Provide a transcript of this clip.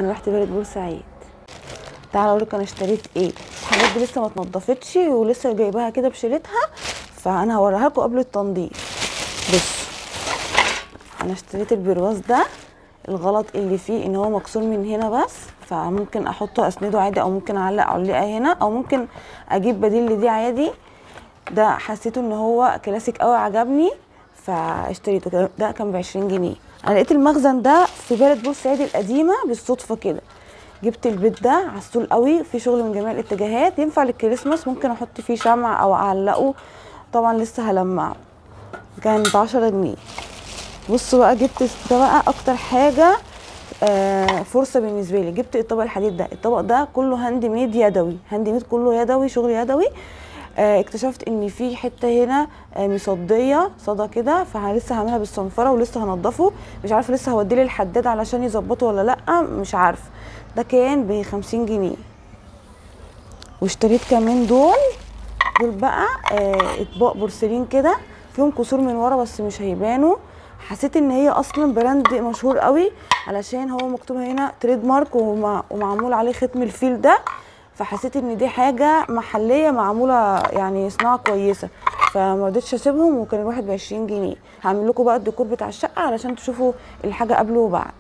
انا رحت بلد بورسعيد. تعالى اقولك انا اشتريت ايه. الحاجات دي لسه ما اتنضفتش ولسه جايباها كده بشيلتها، فانا هوريها لكم قبل التنظيف. بص، انا اشتريت البرواز ده. الغلط اللي فيه ان هو مكسور من هنا بس، فممكن احطه اسنده عادي، او ممكن اعلق علقه هنا، او ممكن اجيب بديل لدي عادي. ده حسيته ان هو كلاسيك قوي، عجبني فاشتريته. ده كان ب20 جنيه. انا لقيت المخزن ده في بلد بورسعيد القديمه بالصدفه كده. جبت البيت ده عسول قوي، في شغل من جميع الاتجاهات، ينفع للكريسماس، ممكن احط فيه شمع او اعلقه. طبعا لسه هلمعه. كان ب10 جنيه. بصوا بقى، جبت ده بقى اكتر حاجه فرصه بالنسبه لي. جبت الطبق الحديد ده. الطبق ده كله هاند ميد يدوي، هاند ميد كله يدوي، شغل يدوي. اكتشفت ان في حته هنا مصديه صدى كده، فلسه هعملها بالصنفره ولسه هنضفه. مش عارفه لسه هوديه للحداد علشان يظبطه ولا لا، مش عارفه. ده كان ب50 جنيه. واشتريت كمان دول بقى اطباق بورسلين كده، فيهم كسور من ورا بس مش هيبانوا. حسيت ان هي اصلا براند مشهور قوي، علشان هو مكتوب هنا تريد مارك ومعمول عليه ختم الفيل ده. فحسيت ان دي حاجه محليه معموله، يعني صناعه كويسه، فما رضيتش اسيبهم. وكان الواحد ب20 جنيه. هعمل لكم بقى الديكور بتاع الشقه علشان تشوفوا الحاجه قبل وبعد.